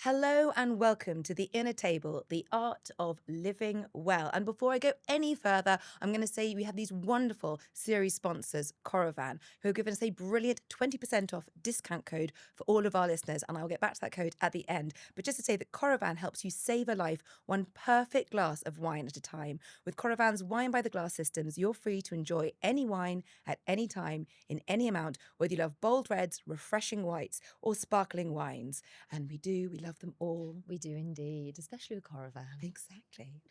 Hello and welcome to The Inner Table, the art of living well. And before I go any further, I'm going to say we have these wonderful series sponsors, Coravan, who have given us a brilliant 20% off discount code for all of our listeners. And I'll get back to that code at the end. But just to say that Coravan helps you save a life one perfect glass of wine at a time. With Coravan's wine by the glass systems, you're free to enjoy any wine at any time in any amount, whether you love bold reds, refreshing whites, or sparkling wines. And we love them all. We do indeed, especially with Coravan. Exactly.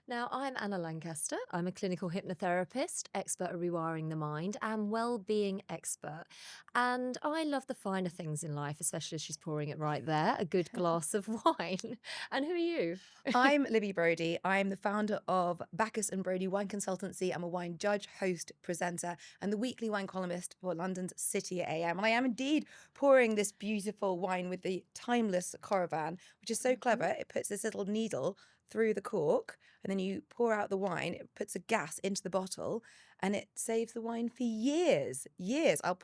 Now, I'm Anna Lancaster. I'm a clinical hypnotherapist, expert at rewiring the mind, and well-being expert. And I love the finer things in life, especially as she's pouring it right there, a good glass of wine. And who are you? I'm Libby Brody. I'm the founder of Bacchus and Brody Wine Consultancy. I'm a wine judge, host, presenter, and the weekly wine columnist for London's City AM. And I am indeed pouring this beautiful wine with the timeless Coravan, which is so clever. It puts this little needle through the cork, and then you pour out the wine. It puts a gas into the bottle, and it saves the wine for years. I'll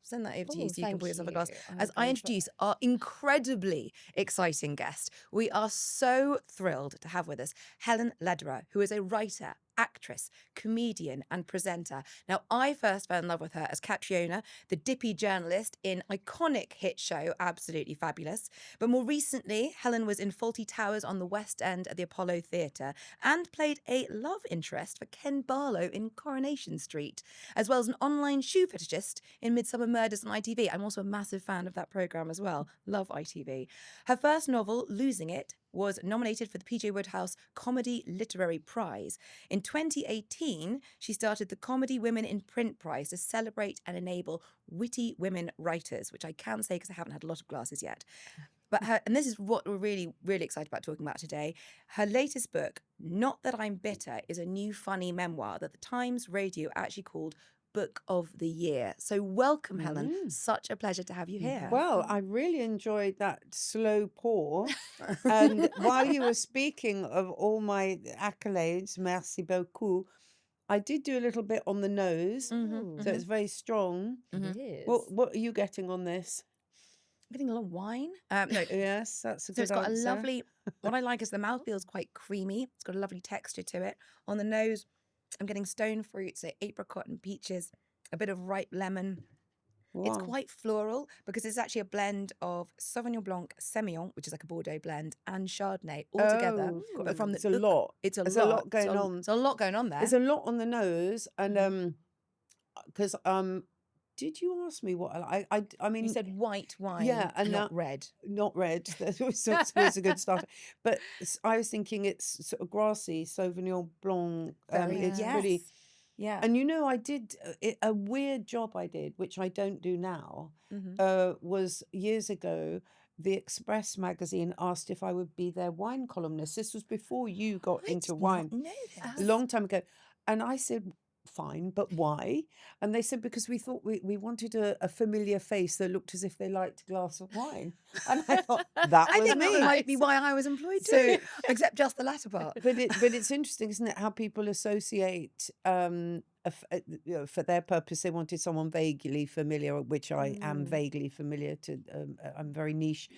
send that over to you so you can pour yourself a glass. As I introduce our incredibly exciting guest, we are so thrilled to have with us Helen Lederer, who is a writer, actress, comedian, and presenter. Now, I first fell in love with her as Catriona, the dippy journalist in iconic hit show Absolutely Fabulous. But more recently, Helen was in Fawlty Towers on the West End at the Apollo Theatre and played a love interest for Ken Barlow in Coronation Street, as well as an online shoe fetishist in Midsummer Murders on ITV. I'm also a massive fan of that programme as well. Love ITV. Her first novel, Losing It, was nominated for the PJ Wodehouse Comedy Literary Prize. In 2018, she started the Comedy Women in Print Prize to celebrate and enable witty women writers, which I can say because I haven't had a lot of glasses yet. And this is what we're really, really excited about talking about today. Her latest book, Not That I'm Bitter, is a new funny memoir that the Times Radio actually called Book of the Year. So welcome, Helen. Such a pleasure to have you here. Well, I really enjoyed that slow pour. And while you were speaking of all my accolades, merci beaucoup, I did do a little bit on the nose. So it's very strong. It is. What are you getting on this? I'm getting a lot of wine. No, Yes, that's a so good it's got answer. a lovely, what I like is the mouth feels quite creamy. It's got a lovely texture to it. On the nose, I'm getting stone fruit, so apricot and peaches, a bit of ripe lemon. It's Wow. quite floral because it's actually a blend of Sauvignon Blanc Semillon, which is like a Bordeaux blend, and Chardonnay all together. Oh, But from it's the a lot. it's a There's lot. a lot going on. There's a lot going on there. There's a lot on the nose, and because did you ask me what I mean? You said white wine, Yeah, and not red. Not red. That was a good start. But I was thinking it's sort of grassy, Sauvignon Blanc. It's pretty. Yeah. And I did a weird job I did, which I don't do now, was years ago, the Express magazine asked if I would be their wine columnist. This was before you got I into did wine, not know a this. long time ago. And I said, fine, but why? And they said, because we thought we wanted a familiar face that looked as if they liked a glass of wine. And I thought, that I was think me. that might be why I was employed So- too, except just the latter part. But it's interesting, isn't it, how people associate for their purpose they wanted someone vaguely familiar, which I am vaguely familiar to. I'm very niche,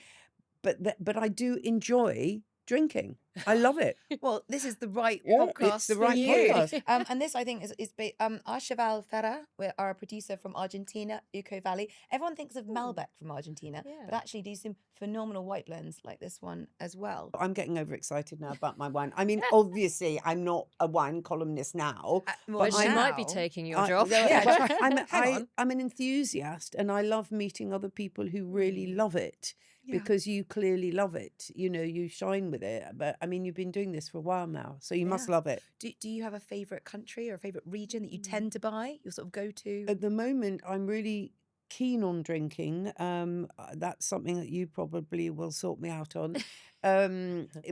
but I do enjoy drinking. I love it. Well, this is the right Yeah, podcast it's the for right you. podcast. And this, I think, is Achaval Ferrer, we are a producer from Argentina, Uco Valley. Everyone thinks of Malbec from Argentina, but actually do some phenomenal white blends like this one as well. I'm getting overexcited now about my wine. I mean, obviously, I'm not a wine columnist now, But she might be now- taking your job. Yeah, well, hang on. I'm an enthusiast, and I love meeting other people who really love it. Yeah. Because you clearly love it, you shine with it. But I mean, you've been doing this for a while now, so you must love it. Do you have a favourite country or a favourite region that you tend to buy? Your sort of go-to? At the moment, I'm really keen on drinking. That's something that you probably will sort me out on,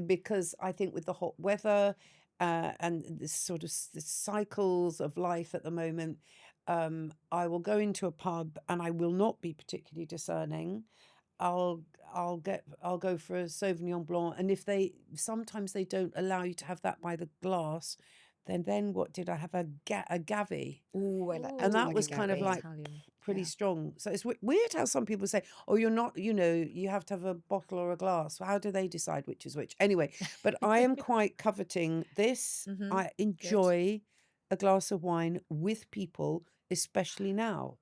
because I think with the hot weather and the sort of the cycles of life at the moment, I will go into a pub and I will not be particularly discerning. I'll go for a Sauvignon Blanc, and if sometimes they don't allow you to have that by the glass, then what did I have? A Gavi. Ooh, I like And that like was a kind of Gavi. like Italian. pretty Yeah. strong. So it's weird how some people say, "Oh, you're not. You have to have a bottle or a glass." How do they decide which is which? Anyway, but I am quite coveting this. Mm-hmm. I enjoy a glass of wine with people, especially now.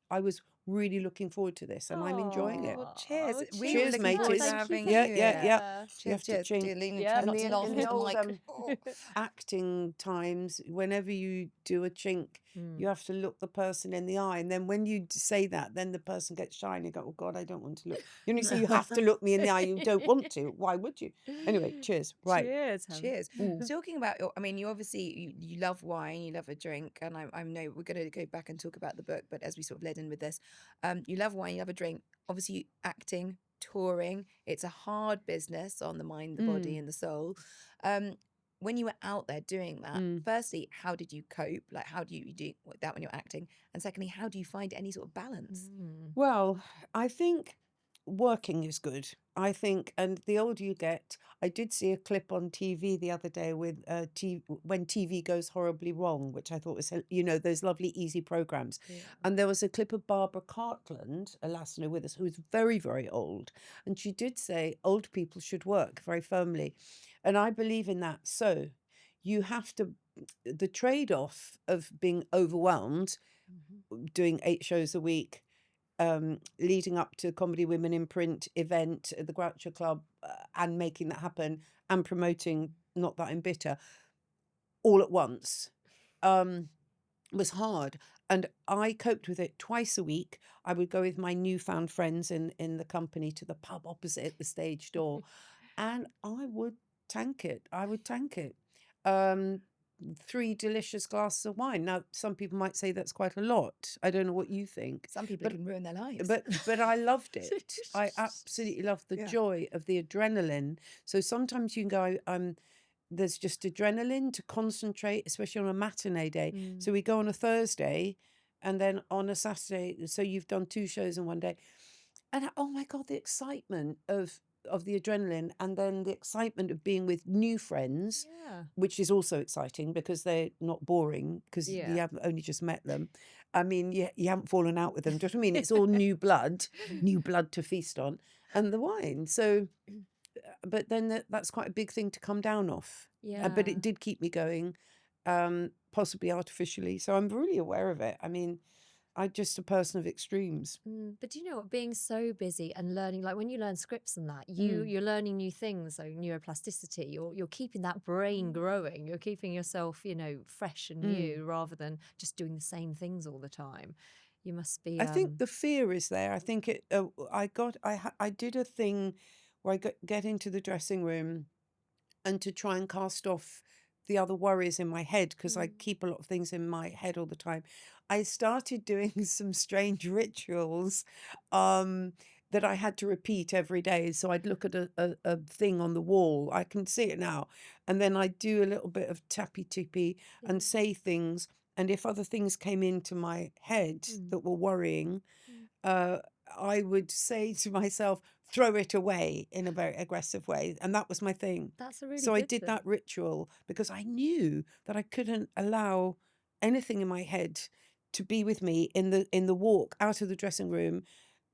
I was really looking forward to this, and I'm enjoying it. Well, cheers. Oh, We were Cheers, looking forward to mateys. Thank you having for Yeah, you. yeah, yeah. yeah. You Cheers, have to cheers. chink. Lena, Yeah. try And not to laugh in into the the old mic. Oh. acting times, whenever you do a chink, you have to look the person in the eye, and then when you say that, then the person gets shy and you go, "Oh God, I don't want to look." So you have to look me in the eye. You don't want to. Why would you? Anyway, cheers. Right. Cheers. Helen. Cheers. Mm. Talking about I mean, you obviously you love wine, you love a drink, and I know we're going to go back and talk about the book, but as we sort of led in with this, you love wine, you love a drink. Obviously, acting, touring, it's a hard business on the mind, the body, Mm. and the soul. When you were out there doing that, Mm. firstly, how did you cope? Like, how do you do that when you're acting? And secondly, how do you find any sort of balance? Well, I think working is good. I think, and the older you get, I did see a clip on TV the other day with when TV goes horribly wrong, which I thought was, those lovely easy programs. Yeah. And there was a clip of Barbara Cartland, a listener with us, who was very, very old. And she did say old people should work very firmly. And I believe in that. So you have to, the trade-off of being overwhelmed, doing 8 shows a week, leading up to Comedy Women in Print event at the Groucho Club, and making that happen, and promoting Not That I'm Bitter all at once, was hard. And I coped with it twice a week. I would go with my newfound friends in the company to the pub opposite the stage door, and I would tank it. I would tank it. 3 delicious glasses of wine. Now, some people might say that's quite a lot. I don't know what you think. Some people But it can ruin their lives. but I loved it. I absolutely loved the Yeah. joy of the adrenaline. So sometimes you can go, there's just adrenaline to concentrate, especially on a matinee day. So we go on a Thursday, and then on a Saturday. So you've done 2 shows in one day, and oh my God, the excitement of the adrenaline, and then the excitement of being with new friends, Yeah. which is also exciting because they're not boring, because you Yeah. haven't only just met them. I mean, you haven't fallen out with them. Do you know what I mean? It's all new blood to feast on, and the wine. So, but then that's quite a big thing to come down off. Yeah. But it did keep me going, possibly artificially. So I'm really aware of it. I mean, I'm just a person of extremes. But do you know what? Being so busy and learning, like when you learn scripts and that, you're learning new things. So neuroplasticity, you're keeping that brain growing. You're keeping yourself, fresh and new, rather than just doing the same things all the time. You must be. I think the fear is there. I think I did a thing where I get into the dressing room, and to try and cast off the other worries in my head, because I keep a lot of things in my head all the time. I started doing some strange rituals that I had to repeat every day. So I'd look at a thing on the wall. I can see it now. And then I'd do a little bit of tappy-tippy and say things. And if other things came into my head that were worrying, I would say to myself, throw it away in a very aggressive way. And that was my thing. That's a really So I good did thing. that ritual because I knew that I couldn't allow anything in my head to be with me in the walk out of the dressing room,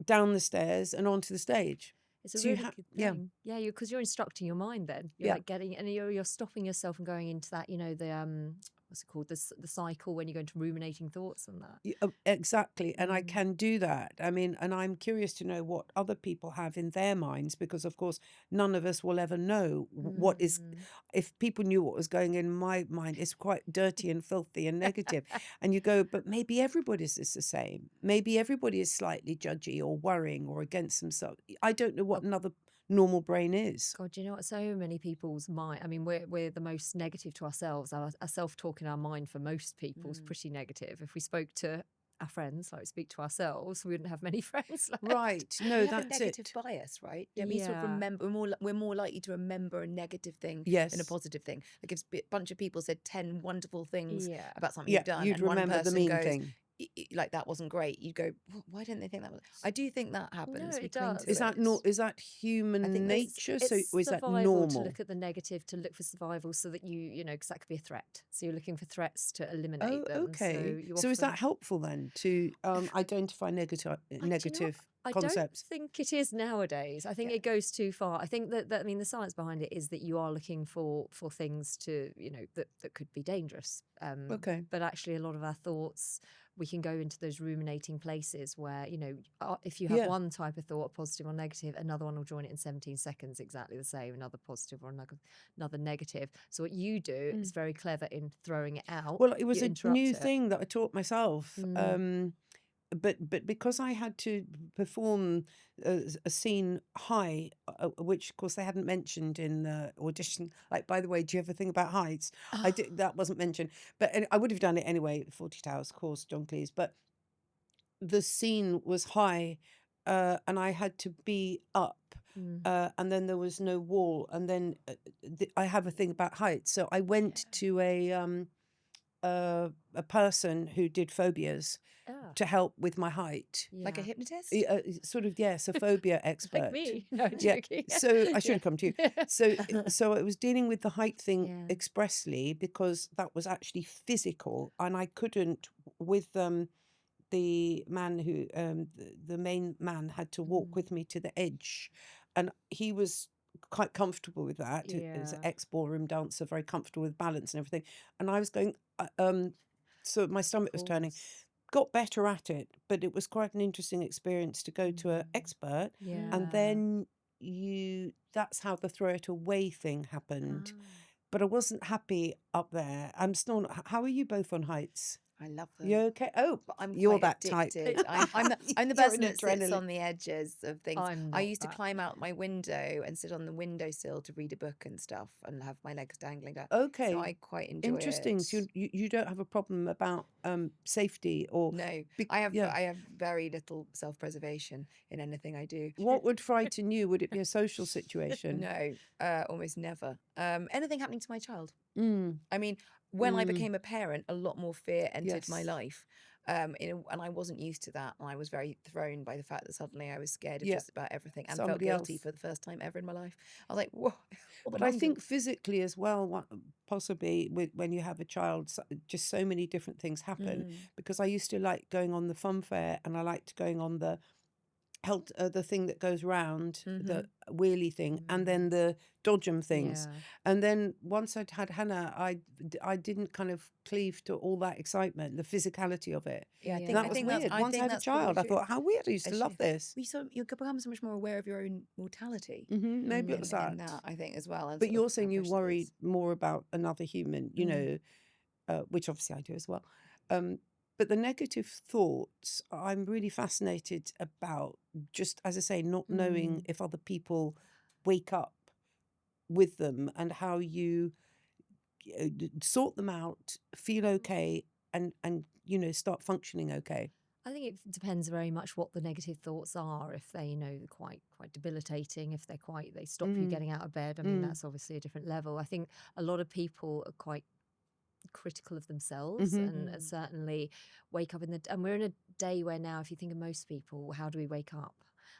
down the stairs, and onto the stage. It's a So you really good yeah. thing. Yeah, because you're instructing your mind then. You're Yeah. like getting, and you're stopping yourself and going into that, the what's it called? The cycle when you go into ruminating thoughts and that. Exactly. And I can do that. I mean, and I'm curious to know what other people have in their minds, because of course none of us will ever know what is, if people knew what was going in my mind, it's quite dirty and filthy and negative. And you go, but maybe everybody's is the same. Maybe everybody is slightly judgy or worrying or against themselves. I don't know what another normal brain is. God, you know what? So many people's mind. I mean, we're the most negative to ourselves. Our self-talk in our mind for most people is pretty negative. If we spoke to our friends like we speak to ourselves, we wouldn't have many friends left. Right. No, We have a that's negative it. bias, right? Yeah, we sort of Yeah. remember. We're more likely to remember a negative thing Yes. than a positive thing. Like if a bunch of people said 10 wonderful things Yeah. about something Yeah, you've done, you'd and one remember the person mean goes, thing. like that wasn't great, you'd go, Why didn't they think that was?" I do think that happens. No, We it cling does. to Is that it. is that I human think that's nature? It's Or is that survival to normal? look at the negative, to look for survival, so that because that could be a threat. So you're looking for threats to Oh, eliminate them. So okay. you So is that often. helpful then to identify Do you know what? negative I don't concepts? think it is nowadays. I think Yeah. it goes too far. I think that I mean the science behind it is that you are looking for things to that could be dangerous. Okay. But actually, a lot of our thoughts, we can go into those ruminating places where if you have Yeah. one type of thought, positive or negative, another one will join it in 17 seconds, exactly the same. Another positive or another negative. So what you do is very clever in throwing it out. Well, it You was a interrupt new it. thing that I taught myself. Mm. But because I had to perform a scene high, which of course they hadn't mentioned in the audition. Like, by the way, do you ever think about heights? I did. That wasn't mentioned, but I would have done it anyway. 40 Towers, of course, John Cleese. But the scene was high, and I had to be up. And then there was no wall, and then I have a thing about heights, so I went to a person who did phobias Ah, to help with my height. Like a yeah. hypnotist? Sort of, yes, a phobia expert. Like me. No, I'm Yeah. joking. So I should Yeah. have come to you. So I was dealing with the height thing Yeah. expressly because that was actually physical, and I couldn't with the man who the main man had to walk with me to the edge, and he was quite comfortable with that. He was an Yeah. ex-ballroom dancer, very comfortable with balance and everything, and I was going so my stomach was turning. Course. Got better at it, but it was quite an interesting experience to go to an expert, and Yeah. then that's how the throw it away thing happened. But I wasn't happy up there. I'm still not. How are you both on heights? I love them. You okay? Oh, But I'm you're quite that type. addicted. I'm the You're person an that sits adrenaline. on the edges of things. I'm I not used to that. climb out my window and sit on the windowsill to read a book and stuff, and have my legs dangling down. So Okay, I quite enjoy interesting. So it. you don't have a problem about safety or No, yeah. I have very little self-preservation in anything I do. What would frighten you? Would it be a social situation? No, almost never. Anything happening to my child. Mm, I mean, when I mm, became a parent, a lot more fear entered my yes. life. And I wasn't used to that. And I was very thrown by the fact that suddenly I was scared of Yeah. just about everything and felt Somebody guilty else. for the first time ever in my life. I was like, whoa, all the But I mums think physically as well, possibly when you have a child, just so many different things happen. Because I used to like going on the fun fair, and I liked going on the the thing that goes round, the wheelie thing, and then the dodgem things. Yeah. And then once I'd had Hannah, I didn't kind of cleave to all that excitement, the physicality of it. Yeah, I Yeah. think And that was weird. I Once I think had a that's probably child, I true. thought, how weird. I used to As love you- this. you become so much more aware of your own mortality. Maybe it was that. In that, I think, as well. And But sort you're of saying how you precious it worry is. more about another human, which obviously I do as well. But the negative thoughts, I'm really fascinated about, just as I say, not knowing if other people wake up with them, and how you sort them out, feel okay, and start functioning okay. I think it depends very much what the negative thoughts are. If they, quite debilitating, if they stop you getting out of bed. I mean, that's obviously a different level. I think a lot of people are quite critical of themselves, and certainly wake up and we're in a day where now, if you think of most people, how do we wake up?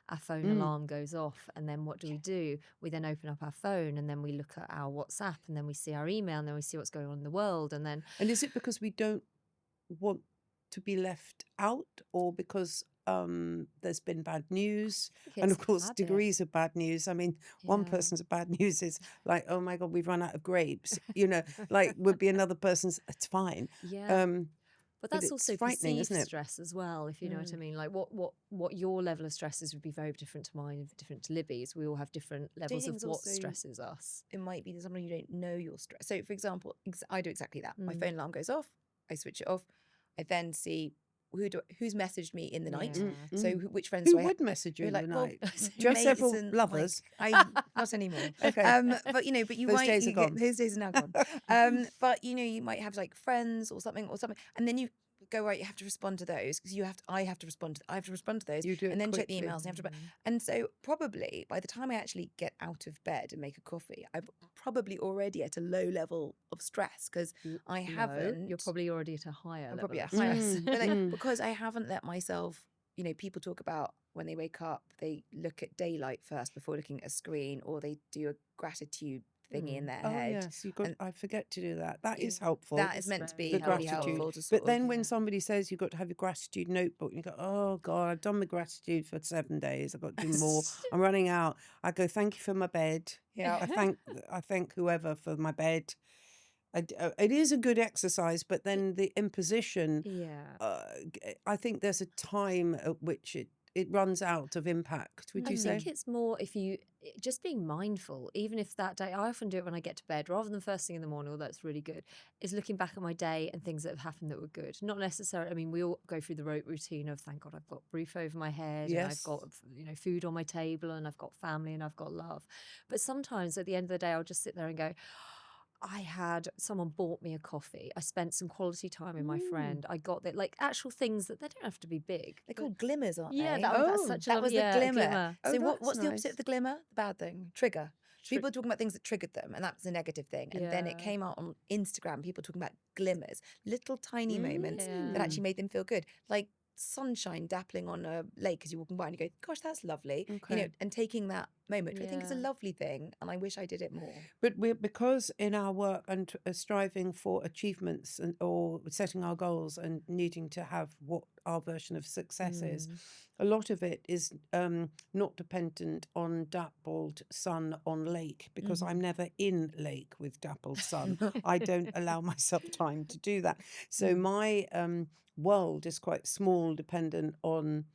Our phone alarm goes off, and then what do? We then open up our phone, and then we look at our WhatsApp, and then we see our email, and then we see what's going on in the world, and then And is it because we don't want to be left out, or because there's been bad news? I think And it's of course, habit. degrees of bad news. I mean, one Yeah. person's bad news is like, oh my God, we've run out of grapes. Like would be another person's, it's fine. Yeah. But But that's it's also frightening, perceived isn't it? stress as well, if you know what I mean. Like what your level of stress is would be very different to mine, different to Libby's. We all have different levels think of it's what also- stresses us. It might be that somebody you don't know your stress. So, for example, I do exactly that. My phone alarm goes off. I switch it off. I then see who's messaged me in the night. Yeah. So which friends Who do I would message you You're in like, the well, night? Do you have mates several and, lovers? Like, I not anymore. Okay. But you Those might days are gone. those days are now gone. But you might have like friends or something, and then you go, right, you have to respond to those because I have to respond to those You do it and then check the quickly. emails and you have to. And so probably by the time I actually get out of bed and make a coffee, I'm probably already at a low level of stress because I No, haven't. you're probably already at a higher I'm level probably of at higher, stress. but like because I haven't let myself. People talk about when they wake up, they look at daylight first before looking at a screen, or they do a gratitude thingy in their Oh head. yes, And I forget to do that. That you- is helpful. that is meant to be The really gratitude. helpful to sort But of. then when somebody says you've got to have your gratitude notebook, and you go, oh God, I've done my gratitude for 7 days. I've got to do more. I'm running out. I go, thank you for my bed. Yeah. I thank whoever for my bed. It is a good exercise, but then the imposition, Yeah. I think there's a time at which it runs out of impact. Would I you say? think it's more if you just being mindful, even if that day, I often do it when I get to bed rather than first thing in the morning, although that's really good, is looking back at my day and things that have happened that were good. Not necessarily, I mean, we all go through the routine of thank God I've got roof over my head and I've Yes. got, food on my table and I've got family and I've got love. But sometimes at the end of the day, I'll just sit there and go, someone bought me a coffee. I spent some quality time with my friend. I got that, like actual things that they don't have to be big. They're called glimmers, aren't Yeah, they? that's Oh, such a That was the a glimmer. Oh, So that's what's the opposite nice. of the glimmer? The bad thing. Trigger. So people are talking about things that triggered them, and that's a negative thing. And then it Yeah. came out on Instagram, people talking about glimmers, little tiny moments that Yeah. actually made them feel good. Like sunshine dappling on a lake as you're walking by and you go, gosh, that's lovely. Okay. And taking that moment, which I think is a Yeah. lovely thing. And I wish I did it more. But because in our work and striving for achievements or setting our goals and needing to have what our version of success is, a lot of it is not dependent on dappled sun on lake because I'm never in lake with dappled sun. I don't allow myself time to do that. So my world is quite small, dependent on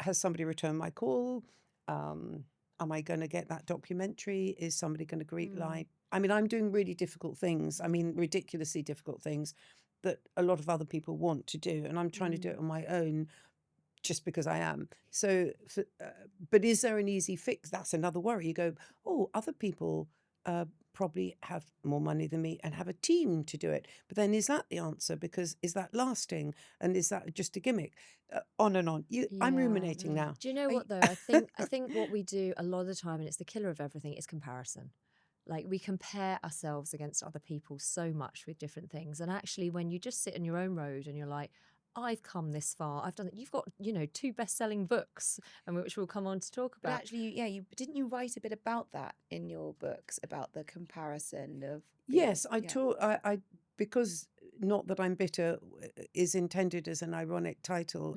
has somebody returned my call? Am I going to get that documentary? Is somebody going to greet line? I mean, I'm doing really difficult things. I mean, ridiculously difficult things that a lot of other people want to do. And I'm trying to do it on my own just because I am. So, but is there an easy fix? That's another worry. You go, oh, other people probably have more money than me and have a team to do it. But then is that the answer? Because is that lasting? And is that just a gimmick? On and on. I'm Yeah. ruminating now. Do you know what though? I think what we do a lot of the time, and it's the killer of everything, is comparison. Like we compare ourselves against other people so much with different things. And actually when you just sit in your own road and you're like, I've come this far. I've done it. You've got, 2 best-selling books, and which we'll come on to talk But about. actually, didn't you write a bit about that in your books about the comparison of Yes, I taught. I because not that I'm bitter is intended as an ironic title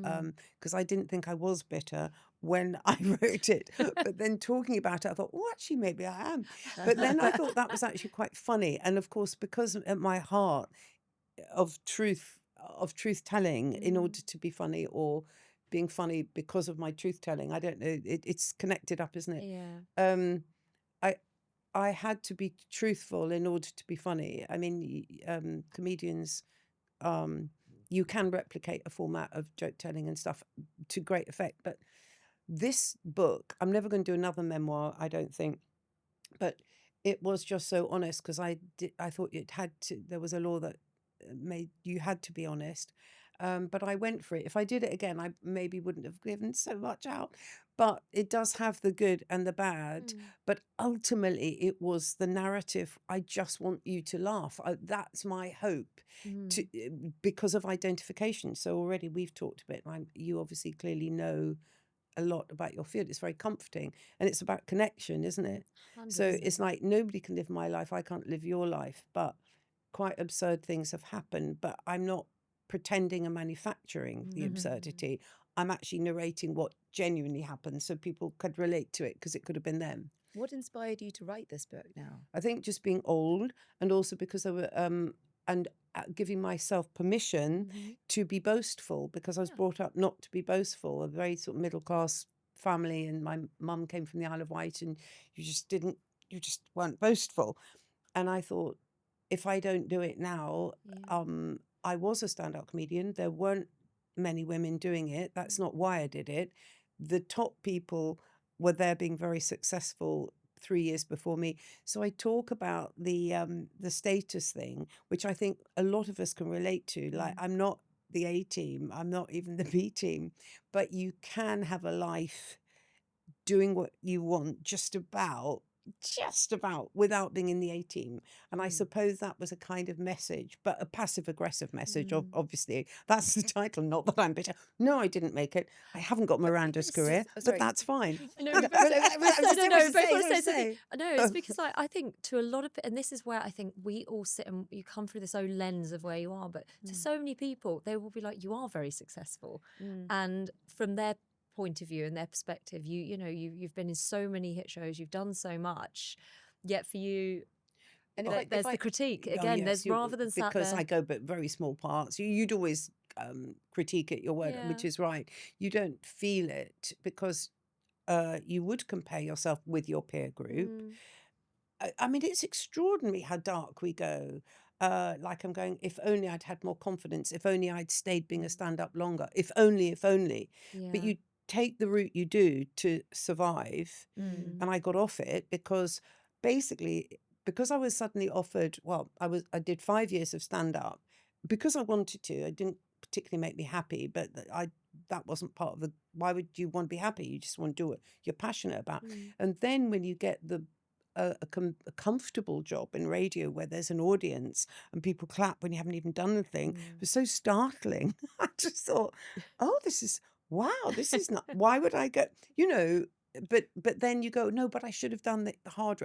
because I didn't think I was bitter when I wrote it, but then talking about it, I thought, oh, actually, maybe I am. But then I thought that was actually quite funny, and of course, because at my heart of truth telling, in order to be funny or being funny because of my truth telling, I don't know. It's connected up, isn't it? Yeah. I had to be truthful in order to be funny. I mean, comedians, you can replicate a format of joke telling and stuff to great effect. But this book, I'm never going to do another memoir, I don't think. But it was just so honest because I thought it had to. There was a law that made you had to be honest. But I went for it. If I did it again, I maybe wouldn't have given so much out. But it does have the good and the bad. But ultimately, it was the narrative. I just want you to laugh. That's my hope, because of identification. So already we've talked a bit. You obviously clearly know a lot about your field. It's very comforting, and it's about connection, isn't it? So 100%. it's like nobody can live my life. I can't live your life, but quite absurd things have happened. But I'm not pretending and manufacturing the absurdity. I'm actually narrating what genuinely happened so people could relate to it because it could have been them. What inspired you to write this book now? I think just being old, and also because I were giving myself permission to be boastful, because I was brought up not to be boastful. A very sort of middle class family, and my mum came from the Isle of Wight, and you just weren't boastful. And I thought, if I don't do it now, I was a stand-up comedian. There weren't many women doing it. That's not why I did it. The top people were there being very successful 3 years before me. So I talk about the status thing, which I think a lot of us can relate to. Like, I'm not the A team, I'm not even the B team, but you can have a life doing what you want just about without being in the A team. And I suppose that was a kind of message, but a passive aggressive message. Obviously, that's the title. Not that I'm bitter. No, I didn't make it. I haven't got Miranda's career, but sorry. that's fine. No, No, but but so- I was so- just no, saying no, what to but say, if I what to say something, say. no, it's because I think to a lot of, and this is where I think we all sit and you come through this own lens of where you are, but to so many people, they will be like, you are very successful. And from their point of view and their perspective, you know, you've been in so many hit shows, you've done so much, yet for you, And there's the critique. Oh, Again, yes, there's rather than sat because there. I go but very small parts. You'd always critique at your work, which Yeah. is right. You don't feel it because you would compare yourself with your peer group. I mean, it's extraordinary how dark we go. Like I'm going, if only I'd had more confidence, if only I'd stayed being a stand-up longer, if only. But Yeah. you take the route you do to survive. Mm. And I got off it because basically, because I was suddenly offered, well, I did 5 years of stand-up because I wanted to. It didn't particularly make me happy, but that wasn't part of the, why would you want to be happy? You just want to do what you're passionate about. And then when you get a comfortable job in radio where there's an audience and people clap when you haven't even done anything, it was so startling. I just thought, oh, this is not, why would I go, you know, but then you go, no, but I should have done the hard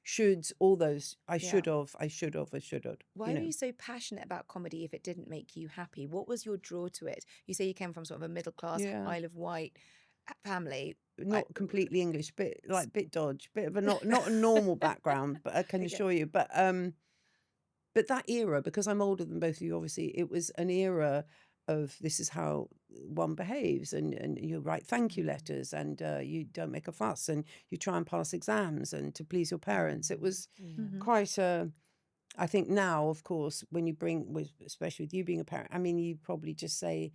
shoulds, all those, I should have. Why you were know. you so passionate about comedy if it didn't make you happy? What was your draw to it? You say you came from sort of a middle class Yeah. Isle of Wight family. Not completely English, bit dodge, bit of a not a normal background, but I can assure you. But that era, because I'm older than both of you, obviously, it was an era of this is how one behaves, and you write thank you letters, and you don't make a fuss, and you try and pass exams, and to please your parents. It was quite a. I think now, of course, when you especially with you being a parent, I mean, you probably just say,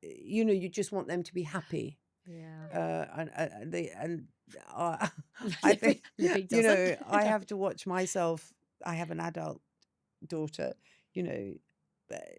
you know, you just want them to be happy. Yeah. I think Libby you know doesn't. I have to watch myself. I have an adult daughter. You know,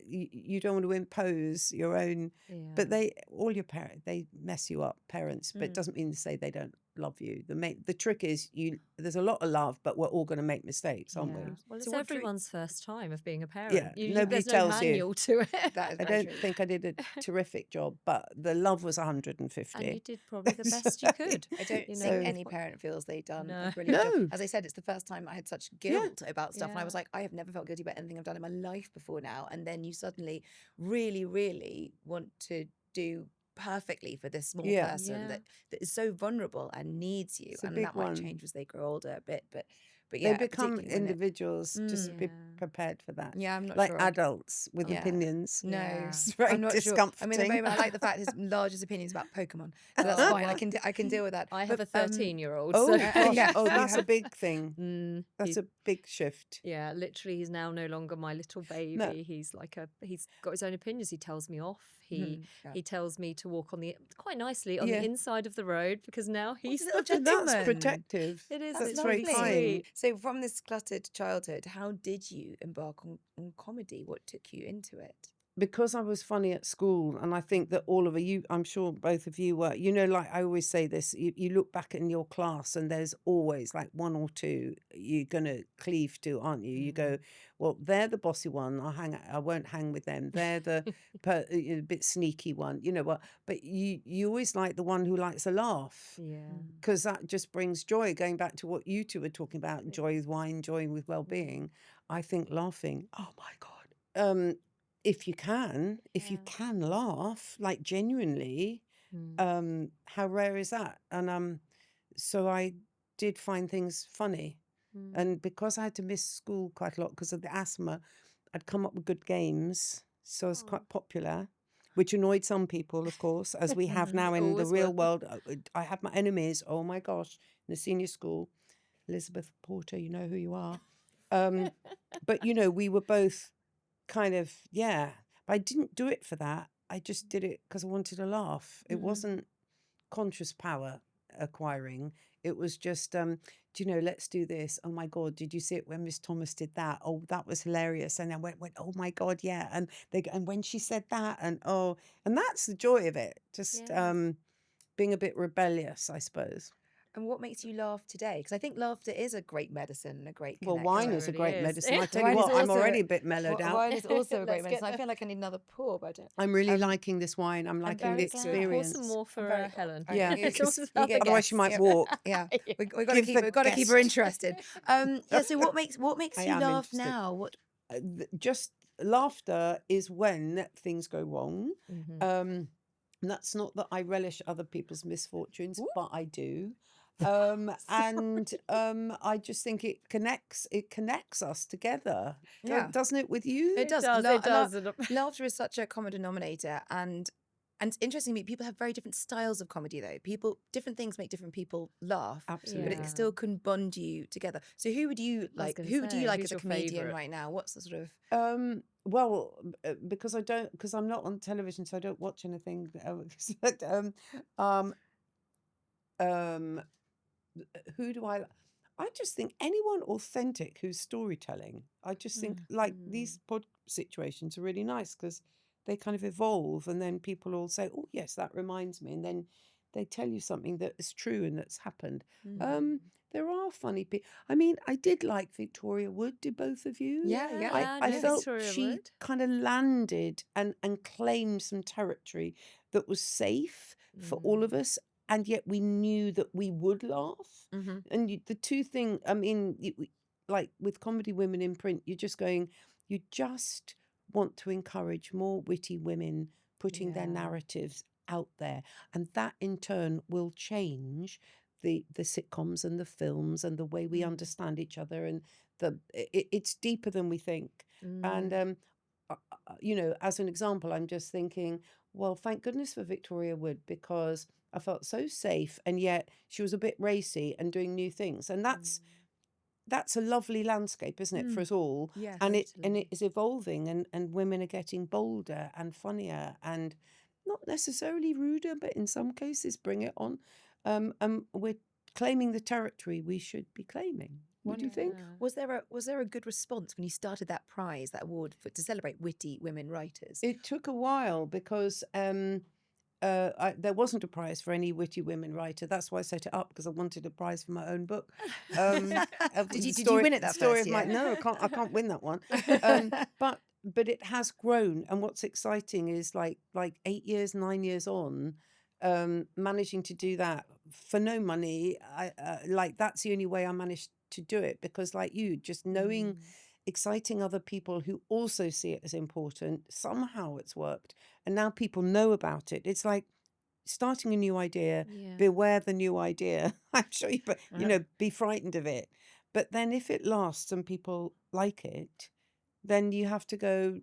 you don't want to impose your own. But all your parents, they mess you up, parents. But it doesn't mean to say they don't love you. The trick is there's a lot of love, but we're all going to make mistakes, aren't we? Well, it's So what everyone's first time of being a parent. Yeah, nobody there's no tells you. manual to it. That is I very don't true. think I did a terrific job, but the love was 150. And you did probably the best you could. I don't you think know, any parent feels they've done No. a brilliant job. No. As I said, it's the first time I had such guilt about stuff. And I Yeah. was like, I have never felt guilty about anything I've done in my life before now. And then you suddenly really, really want to do perfectly for this small Yeah. person that is so vulnerable and needs you. It's a And big that might one. change as they grow older a bit. But They yeah, become particularly when individuals. Just be Yeah. prepared for that. Yeah, I'm not like sure. adults with Yeah. opinions. No, Yeah. It's very I'm not sure. discomforting. I mean, at the moment, I like the fact his largest opinion is about Pokemon, so that's Oh, fine. well. I can deal with that. I have But, a 13-year-old. Oh, so gosh. yeah, Oh, you that's a have- big thing. That's he's- a big shift. Yeah, literally, he's now no longer my little baby. He's he's got his own opinions. He tells me off. He tells me to walk quite nicely on Yeah. the inside of the road because now he's little the gentleman. That's protective. It is. That's It's very lovely. kind. Sweet. So from this cluttered childhood, how did you embark on comedy? What took you into it? Because I was funny at school, and I think that all of you, I'm sure both of you were, you know, like I always say this, you look back in your class and there's always like one or two you're going to cleave to, aren't you? You go, well, they're the bossy one. I won't hang with them. They're the a bit sneaky one, you know what? But you always like the one who likes a laugh. Yeah. Because that just brings joy. Going back to what you two were talking about, joy with wine, joy with well-being. I think laughing, oh my God. If you can laugh, like genuinely, how rare is that? And so I did find things funny. And because I had to miss school quite a lot because of the asthma, I'd come up with good games. So I was quite popular, which annoyed some people, of course, as we have now in the Always real will. world. I have my enemies, oh my gosh, in the senior school. Elizabeth Porter, you know who you are. But, you know, we were both kind of, but I didn't do it for that. I just did it because I wanted to laugh. It wasn't conscious power acquiring. It was just, do you know, let's do this. Oh my God, did you see it when Miss Thomas did that? Oh, that was hilarious. And I went, oh my God, yeah. And when she said that, and that's the joy of it. Just Yeah. being a bit rebellious, I suppose. And what makes you laugh today? Because I think laughter is a great medicine and a great Well, connector. wine Well, is it a great really is. medicine. I tell you Wine is what, I'm also already a bit mellowed out. wine is also a great Let's get medicine. I the- feel like I need another pour, but I don't. I'm really Um, liking this wine. I'm I'm liking the very glad. Pour experience. some more I'm for very Helen. All right, Yeah. you- It's always you about go the Otherwise she guess. might Yeah. walk. Yeah, Yeah. we got to Give keep the we got to keep her guest. interested. Yeah. So what makes I you am laugh interested. now? What? Just laughter is when things go wrong. Mhm. And that's not that I relish other people's misfortunes, Ooh. but I do. And I just think it connects us together. Yeah. Doesn't it with you? It does. It does. Laughter is such a common denominator, and it's interesting to me. People have very different styles of comedy, though. Different things make different people laugh, but Absolutely. it still can bond you together. So, who would you I was like? gonna Who do you say, like who's as a your comedian favourite? right now? What's the sort of? Well, because I'm not on television, so I don't watch anything. But, um, who do I just think anyone authentic who's storytelling. I just think like these pod situations are really nice because they kind of evolve, and then people all say, "Oh yes, that reminds me," and then they tell you something that is true and that's happened. There are funny people. I mean, I did like Victoria Wood. Did both of you? Yeah, yeah. I no, felt Victoria she Wood. kind of landed and claimed some territory that was safe for all of us, and yet we knew that we would laugh. Mhm. And the two things, I mean, like with Comedy Women in Print, you're just going, you just want to encourage more witty women putting their Yeah. narratives out there, and that in turn will change the sitcoms and the films and the way we understand each other, and it's deeper than we think. And you know, as an example, I'm just thinking, well, thank goodness for Victoria Wood, because I felt so safe, and yet she was a bit racy and doing new things, and that's a lovely landscape, isn't it, for us all? Yeah, And it totally. is evolving, and women are getting bolder and funnier and not necessarily ruder, but in some cases bring it on. We're claiming the territory we should be claiming. What do you think? Was there a good response when you started that prize, that award to celebrate witty women writers? It took a while because there wasn't a prize for any witty women writer. That's why I set it up, because I wanted a prize for my own book. Did you win it that story first of my year? No, I can't win that one. But it has grown, and what's exciting is like 8 years, 9 years on, managing to do that for no money. Like that's the only way I managed to do it, because like you, just knowing exciting other people who also see it as important, somehow it's worked, and now people know about it. It's like starting a new idea. Yeah. Beware the new idea. I'm sure you know, be frightened of it, but then if it lasts and people like it, then you have to go,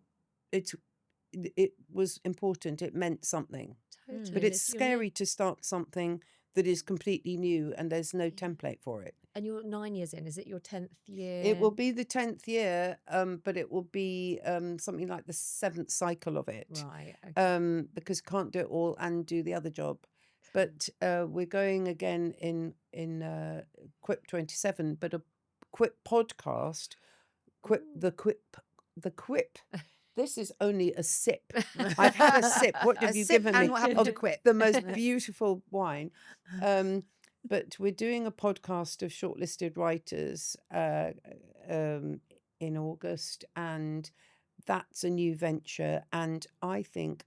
it was important, it meant something. Totally. But and it's you're near- scary to start something that is completely new and there's no template for it. And you're 9 years in. Is it your 10th year? It will be the 10th year, but it will be something like the 7th cycle of it. Right. Okay. Because you can't do it all and do the other job. But we're going again in CWIP 27, but a CWIP podcast, the CWIP. This is only a sip. I've had a sip. What have you given me? And what happened Of to quit? the most beautiful wine. But we're doing a podcast of shortlisted writers in August, and that's a new venture. And I think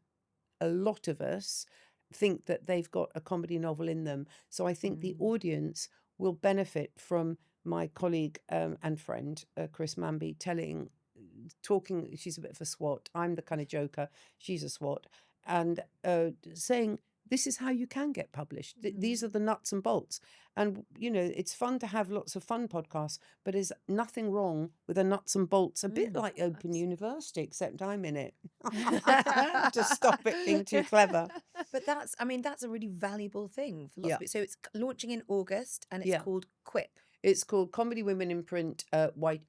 a lot of us think that they've got a comedy novel in them. So I think the audience will benefit from my colleague and friend, Chris Manby, talking, she's a bit of a swot. I'm the kind of joker. She's a swot. And saying, this is how you can get published. These are the nuts and bolts. And, you know, it's fun to have lots of fun podcasts, but there's nothing wrong with a nuts and bolts, a bit like Open University, except I'm in it. To stop it being too clever. But that's a really valuable thing for lots Yeah. of people. So it's launching in August, and it's Yeah. called Quip. It's called Comedy Women in Print,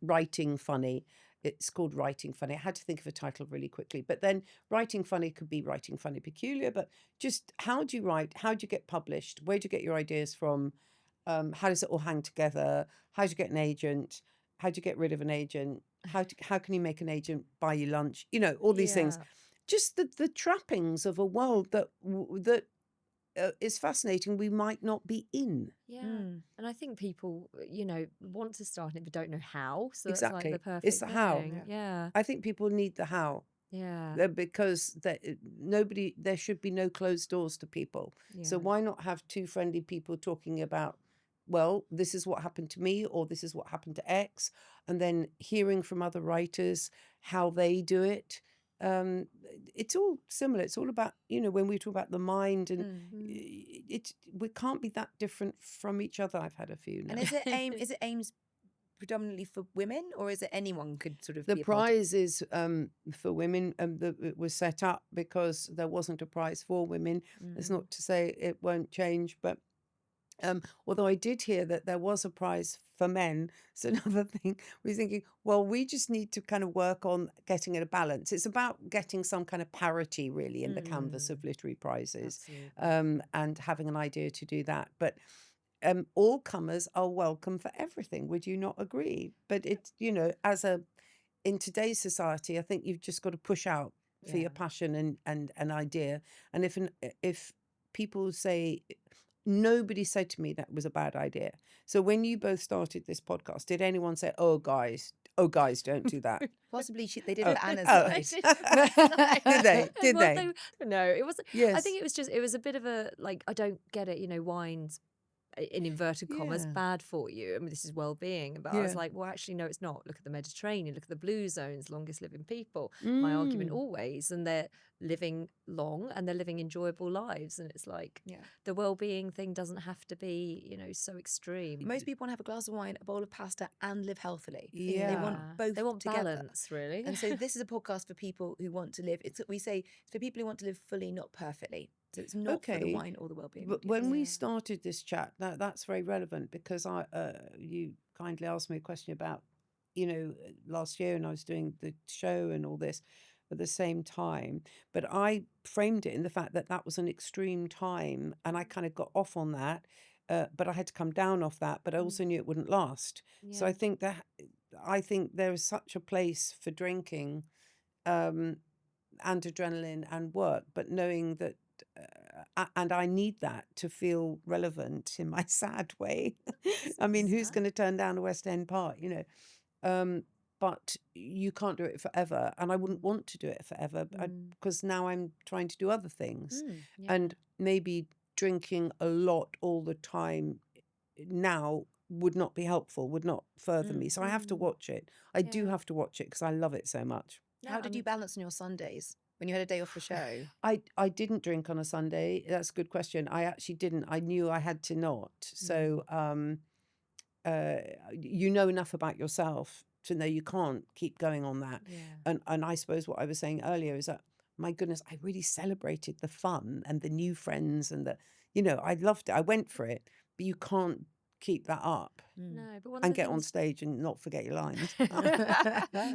Writing Funny. It's called Writing Funny. I had to think of a title really quickly, but then Writing Funny could be Writing Funny Peculiar, but just how do you write? How do you get published? Where do you get your ideas from? how does it all hang together? How do you get an agent? How do you get rid of an agent? How can you make an agent buy you lunch? All these things. Yeah. Just the trappings of a world that is fascinating. We might not be in. Yeah. Mm. And I think people, want to start it but don't know how. So that's like the Exactly. perfect It's the how. thing. Yeah. Yeah. I think people need the how. Yeah. Because there should be no closed doors to people. So Yeah. why not have two friendly people talking about, well, this is what happened to me, or this is what happened to X, and then hearing from other writers how they do it. It's all similar. It's all about, when we talk about the mind, and we can't be that different from each other. I've had a few now. And is it aims predominantly for women, or is it anyone could sort of The be a part of? prize is for women. It was set up because there wasn't a prize for women. It's not to say it won't change, but although I did hear that there was a prize for men, it's another thing. We're thinking, well, we just need to kind of work on getting it a balance. It's about getting some kind of parity, really, in the canvas of literary prizes, Absolutely. and having an idea to do that. But all comers are welcome for everything. Would you not agree? But it's, in today's society, I think you've just got to push out for your Yeah. passion and an idea. And if people say, nobody said to me that was a bad idea. So when you both started this podcast, did anyone say, oh guys, don't do that? Possibly they did Oh, for Anna's oh. side. Did they? Did Well, they? no, it wasn't. I Yes. think it was a bit of a, like, I don't get it, wine's, in inverted commas, Yeah. bad for you. I mean, this is well-being. But I was Yeah. like, well, actually, no, it's not. Look at the Mediterranean, look at the blue zones, longest living people. My argument always, and they're living long and they're living enjoyable lives. And it's like, Yeah. the well-being thing doesn't have to be, so extreme. Most people want to have a glass of wine, a bowl of pasta, and live healthily. Yeah. They want both They want together. balance, really. And so this is a podcast for people who want to live. We say it's for people who want to live fully, not perfectly. So it's not for the Okay. wine or the well-being. But when we Yeah. started this chat, that's very relevant, because you kindly asked me a question about, last year, and I was doing the show and all this at the same time. But I framed it in the fact that was an extreme time, and I kind of got off on that. But I had to come down off that. But I also knew it wouldn't last. So Yeah. I think there is such a place for drinking, and adrenaline and work, but knowing that. And I need that to feel relevant in my sad way. I mean, who's going to turn down a West End part, But you can't do it forever, and I wouldn't want to do it forever, because now I'm trying to do other things, Yeah. and maybe drinking a lot all the time now would not be helpful, would not further me. So I have to watch it. I do Yeah. have to watch it because I love it so much. How did you balance on your Sundays when you had a day off the show? I didn't drink on a Sunday. That's a good question. I actually didn't. I knew I had to not. So you know enough about yourself to know you can't keep going on that. Yeah. And I suppose what I was saying earlier is that, my goodness, I really celebrated the fun and the new friends and I loved it. I went for it, but you can't keep that up No, but one of and the get on things stage and not forget your lines. one of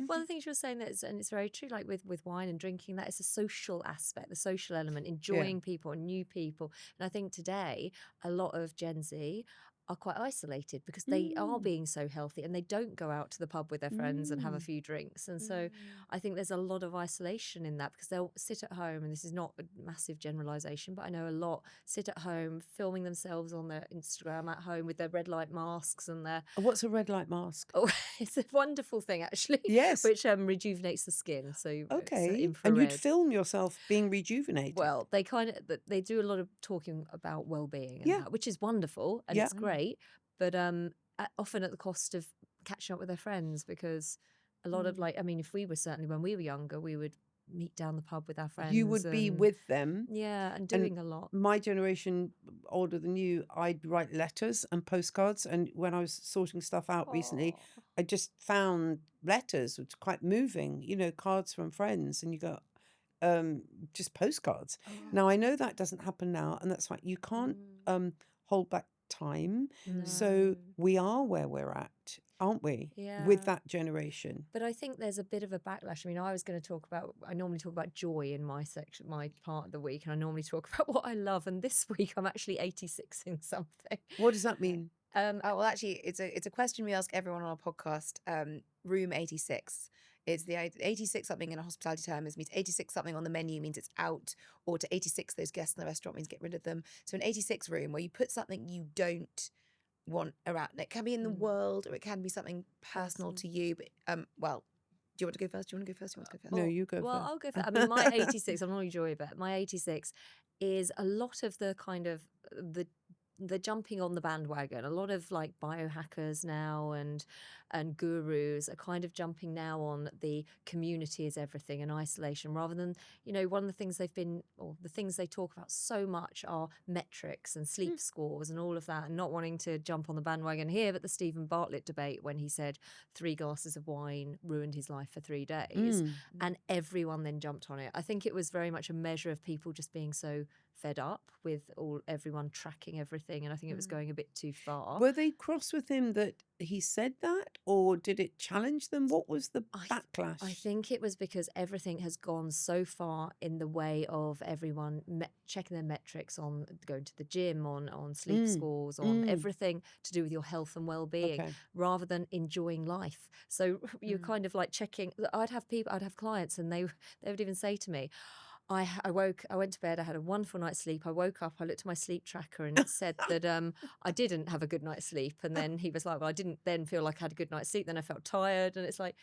the things you were saying and it's very true, like with wine and drinking, that is a social aspect, the social element, enjoying people and new people. And I think today a lot of Gen Z are quite isolated because they are being so healthy and they don't go out to the pub with their friends and have a few drinks. And so I think there's a lot of isolation in that, because they'll sit at home, and this is not a massive generalization, but I know a lot sit at home filming themselves on their Instagram at home with their red light masks and their What's a red light mask? Oh, it's a wonderful thing, actually. Yes. Which rejuvenates the skin. So it's Okay. infrared. And you'd film yourself being rejuvenated. Well, they do a lot of talking about well-being, and Yeah. that, which is wonderful and Yeah. it's great, but often at the cost of catching up with their friends, because a lot of, like, I mean, if we were, certainly when we were younger, we would meet down the pub with our friends. You would be and- with them. Yeah, and doing a lot. My generation, older than you, I'd write letters and postcards. And when I was sorting stuff out recently, Aw. I just found letters, which are quite moving, cards from friends, and you go, just postcards. Now, I know that doesn't happen now, and that's fine. You can't hold back time. So No. we are where we're at, aren't we? Yeah. With that generation. But I think there's a bit of a backlash. I mean, I normally talk about joy in my section, my part of the week, and I normally talk about what I love. And this week I'm actually 86 in something. What does that mean? Oh, well, actually, it's a question we ask everyone on our podcast. Room 86. It's the 86 something in a hospitality term means 86 something on the menu means it's out, or to 86 those guests in the restaurant means get rid of them. So an 86 room where you put something you don't want around. It can be in the world, or it can be something personal to you. But well, do you want to go first? Do you want to go first? Do you want to go first? No, you go Well, first. I'll go for. I mean, my 86. I'm not enjoying it. My 86 is a lot of the kind of the jumping on the bandwagon. A lot of like biohackers now and gurus are kind of jumping now on the community is everything and isolation, rather than, one of the things the things they talk about so much are metrics and sleep scores and all of that, and not wanting to jump on the bandwagon here. But the Stephen Bartlett debate, when he said 3 glasses of wine ruined his life for 3 days, and everyone then jumped on it. I think it was very much a measure of people just being so fed up with everyone tracking everything, and I think it was going a bit too far. Were they cross with him that he said that, or did it challenge them? What was the backlash? I think it was because everything has gone so far in the way of everyone checking their metrics on going to the gym, on sleep scores, on everything to do with your health and well-being, rather than enjoying life. So you're kind of like checking. I'd have clients, and they would even say to me, I went to bed, I had a wonderful night's sleep. I woke up, I looked at my sleep tracker, and it said that I didn't have a good night's sleep. And then he was like, well, I didn't then feel like I had a good night's sleep. Then I felt tired. And it's like,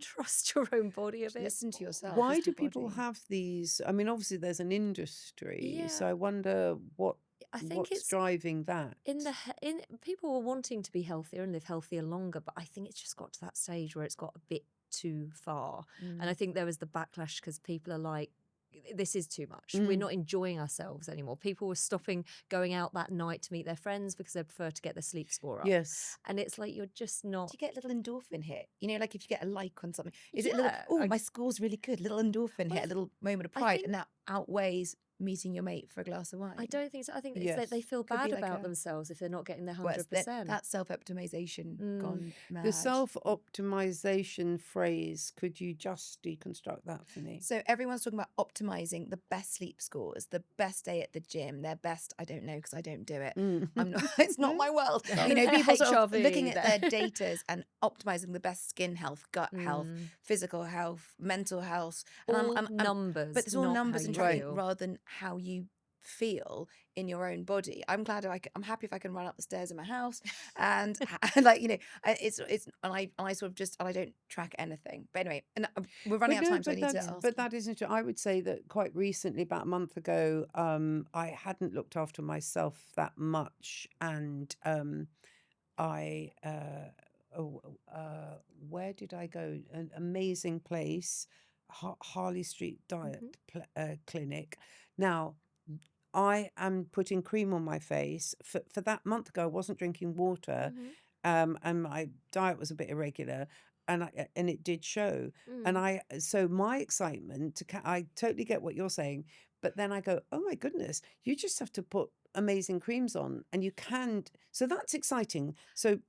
trust your own body a bit. Listen to yourself. Why do people have these? I mean, obviously there's an industry, so I wonder what's it's driving that. People are wanting to be healthier and live healthier longer, but I think it's just got to that stage where it's got a bit too far. And I think there was the backlash because people are like, this is too much. We're not enjoying ourselves anymore. People were stopping going out that night to meet their friends because they prefer to get their sleep score up. Yes. And it's like, you're just not. Do you get a little endorphin hit? Like if you get a like on something, is it a little, my score's really good, little endorphin hit, a little moment of pride, and that outweighs meeting your mate for a glass of wine? I don't think so. I think it's like they feel bad about themselves if they're not getting their 100%. That's self-optimization gone mad. The self-optimization phrase, could you just deconstruct that for me? So everyone's talking about optimizing the best sleep scores, the best day at the gym, their best, I don't know because I don't do it. I'm not, it's not my world. People sort of looking at their datas and optimizing the best skin health, gut health, physical health, mental health. And numbers. But it's all numbers and tracking rather than how you feel in your own body. I'm glad I'm happy if I can run up the stairs in my house, and it's and I sort of just, and I don't track anything. But anyway, and we're running out of time, so I need to ask. But that isn't true. I would say that quite recently, about a month ago, I hadn't looked after myself that much, and where did I go? An amazing place, Harley Street Diet Clinic. Now, I am putting cream on my face. For that month ago, I wasn't drinking water, and my diet was a bit irregular, and it did show. And so my excitement I totally get what you're saying, but then I go, oh my goodness, you just have to put amazing creams on, and you can. So that's exciting. So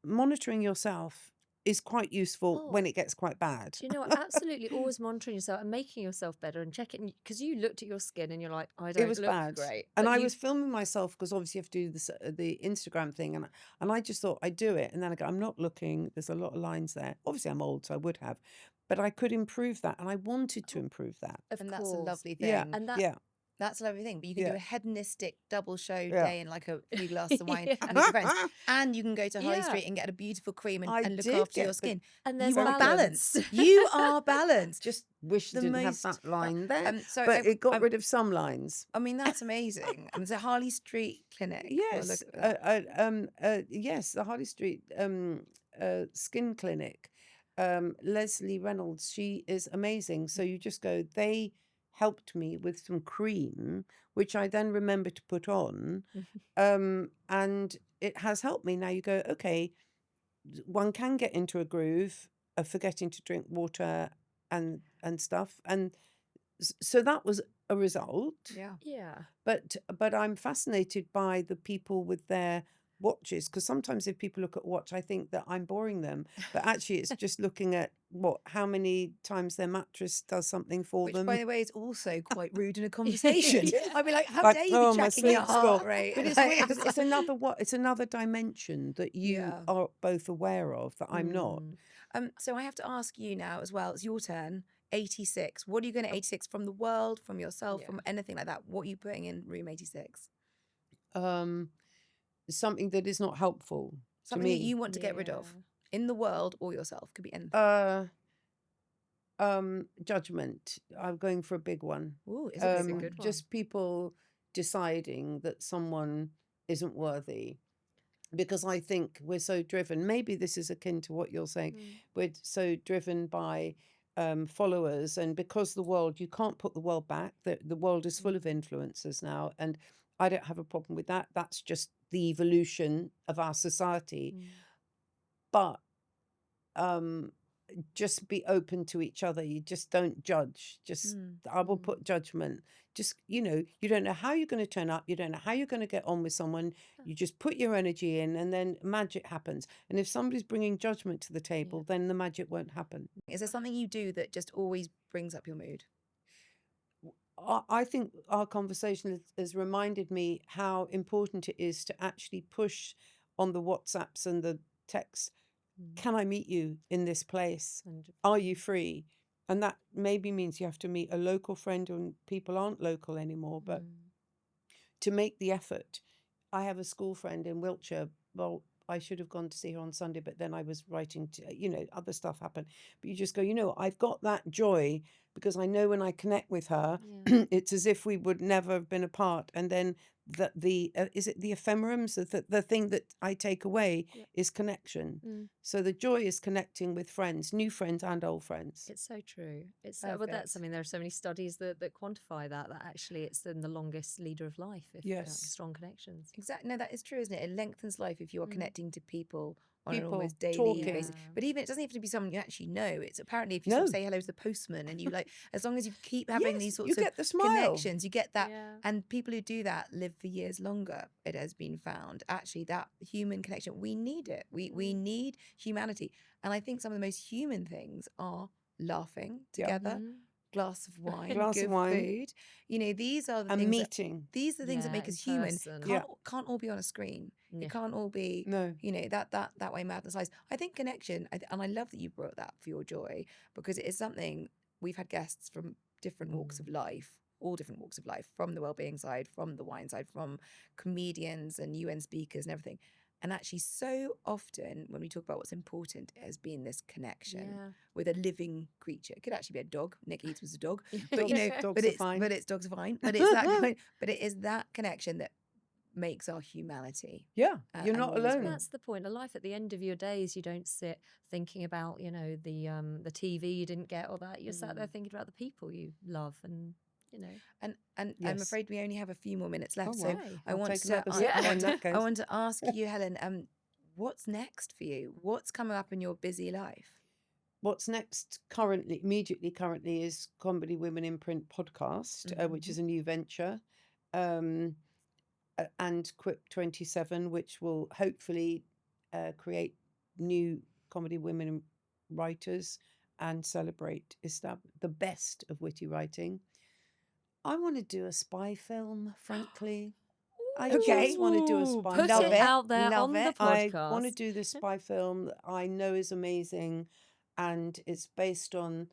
monitoring yourself is quite useful when it gets quite bad. Do you know what? Absolutely, always monitoring yourself and making yourself better and checking, because you looked at your skin and you're like, I don't look bad. Great. And I was filming myself because obviously you have to do this, the Instagram thing, and I just thought I'd do it, and then I go, I'm not looking. There's a lot of lines there. Obviously, I'm old, so I would have, but I could improve that, and I wanted to improve that. And that's a lovely thing. Yeah, and that's a lovely thing. But you can do a hedonistic double show day in like a few glasses of wine with your friends. And you can go to High Street and get a beautiful cream and look after your skin. And there's you are balanced. You are balanced. Just wish you didn't have that line there. But it got rid of some lines. I mean, that's amazing. So Harley Street Clinic. Yes. Yes, the Harley Street Skin Clinic. Leslie Reynolds, she is amazing. So you just go, they helped me with some cream, which I then remember to put on, and it has helped me. Now you go, okay, one can get into a groove of forgetting to drink water and stuff, and so that was a result. Yeah. But I'm fascinated by the people with their watches, because sometimes if people look at watch, I think that I'm boring them, but actually it's just looking at how many times their mattress does something for Which, them. by the way, is also quite rude in a conversation. I'd be like, how Like, dare you oh, be my tracking your sleep heart score. rate? But it's Like, weird, 'cause it's another it's another dimension that you yeah. are both aware of that I'm not. So I have to ask you now as well. It's your turn. 86. What are you going to 86 from the world, from yourself, Yeah. from anything like that? What are you putting in room 86? Something that is not helpful to Something that me. you want to get rid of in the world or yourself. Could be anything. Judgment. I'm going for a big one. Ooh, it's a big one. good one. Just people deciding that someone isn't worthy. Because I think we're so driven. Maybe this is akin to what you're saying. We're so driven by followers, and because the world, you can't put the world back. The world is full of influencers now, and I don't have a problem with that. That's just the evolution of our society. But just be open to each other. You just don't judge. Just I will put judgment. Just, you don't know how you're going to turn up. You don't know how you're going to get on with someone. You just put your energy in, and then magic happens. And if somebody's bringing judgment to the table, then the magic won't happen. Is there something you do that just always brings up your mood? I think our conversation has reminded me how important it is to actually push on the WhatsApps and the texts. Can I meet you in this place? 100%. Are you free? And that maybe means you have to meet a local friend, and people aren't local anymore, but to make the effort. I have a school friend in Wiltshire. Well, I should have gone to see her on Sunday, but then I was writing other stuff happened. But you just go, I've got that joy because I know when I connect with her, it's as if we would never have been apart. And then is it the ephemerums? The thing that I take away is connection. So the joy is connecting with friends, new friends and old friends. It's so true. It's well, that's there are so many studies that quantify that actually it's then the longest leader of life if strong connections. Exactly. No, that is true, isn't it? It lengthens life if you are connecting to people on an People almost daily talking. basis. But even it doesn't have to be someone you actually know. It's apparently if you sort of say hello to the postman, and you as long as you keep having these sorts you of get the smile. connections, you get that. And people who do that live for years longer. It has been found. Actually, that human connection, we need it. We need humanity. And I think some of the most human things are laughing together. Glass of wine, good food. These are the things. Meeting. These are the things that make us human. Can't all be on a screen. Yeah. It can't all be. No. That way madness lies. I think connection, and I love that you brought that for your joy, because it is something we've had guests from different walks of life. All different walks of life, from the well-being side, from the wine side, from comedians and UN speakers and everything. And actually, so often when we talk about what's important, it has been this connection with a living creature. It could actually be a dog. Nick Eads was a dog, but dogs are fine. But it's dogs are fine. But it's that. But it is that connection that makes our humanity. Yeah, you're not alone. That's the point. A life at the end of your days, you don't sit thinking about the TV you didn't get or that. You're sat there thinking about the people you love and. And I'm afraid we only have a few more minutes left. Oh, wow. So I want to ask you, Helen, what's next for you? What's coming up in your busy life? What's next immediately currently is Comedy Women in Print podcast, which is a new venture, and CWIP 27, which will hopefully create new comedy women writers and celebrate the best of witty writing. I want to do a spy film, frankly. I just want to do a spy film. Put it out there on the podcast. I want to do this spy film that I know is amazing, and it's based on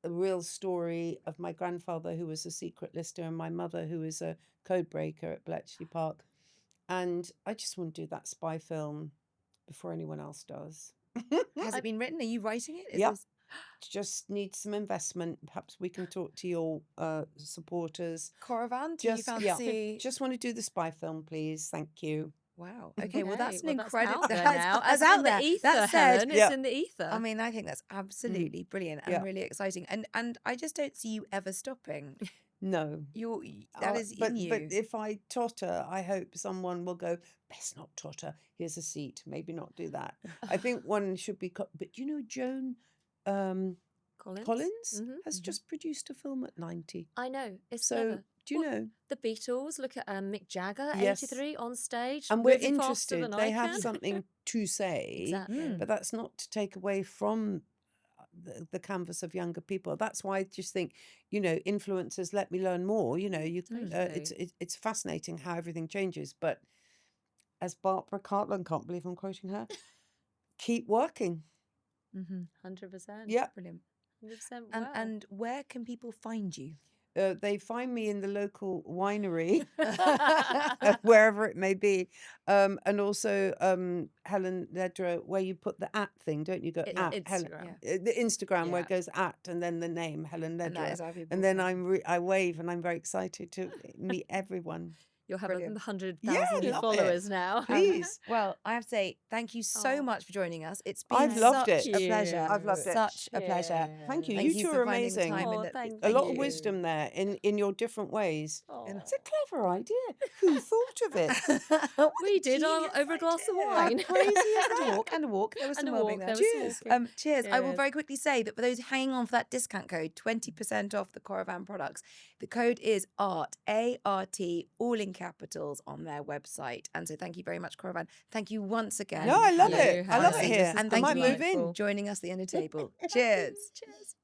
a real story of my grandfather, who was a secret lister, and my mother, who is a code breaker at Bletchley Park. And I just want to do that spy film before anyone else does. Has it been written? Are you writing it? Yeah. Just need some investment. Perhaps we can talk to your supporters. Coravan, do you fancy? Just want to do the spy film, please. Thank you. Wow. Okay. Well, that's an incredible. That's out there. That said, Helen, it's in the ether. I mean, I think that's absolutely brilliant and really exciting. And I just don't see you ever stopping. No, that is in you. But if I totter, I hope someone will go, best not totter. Here's a seat. Maybe not do that. I think one should be. But Joan Collins has just produced a film at 90. I know. It's so. clever. Do you Well, know? The Beatles, look at Mick Jagger, Yes. 83, on stage, And we're moving faster interested. than They I have can. something to say, Exactly. but that's not to take away from the canvas of younger people. That's why I just think, influencers let me learn more. It's fascinating how everything changes. But as Barbara Cartland, can't believe I'm quoting her, keep working. 100%. Yeah. Brilliant. 100%. And Wow. and where can people find you? They find me in the local winery, wherever it may be, and also Helen Lederer, where you put the at thing, don't you? Go at Helen, Instagram. the Instagram where Yeah. it goes at and then the name Helen And that Lederer, is how people and then find I wave and I'm very excited to meet everyone. You'll have Brilliant. 100,000 new love followers it. now. Please. Well, I have to say thank you so Oh. much for joining us. It's I've been loved such it. a pleasure. I've loved it. Such a pleasure. Thank you. Thank You you two for are finding amazing. time. Oh, And thank A lot of you. wisdom there in your different ways. Oh. It's a clever idea. Who thought of it? We did genius over a glass of idea. wine. How crazy is and a that? walk, and a walk. There was And some a well-being walk, there. there was Cheers. some walking. Cheers. I will Cheers. very quickly say that for those hanging on for that discount code, 20% off the Coravan products. The code is ART, A-R-T, all in capitals on their website. And so thank you very much, Coravan. Thank you once again. No, I love Thank it. you, I love it Helen. here. This has And I thank might you move for in. joining us at the end of the table. Cheers. Cheers.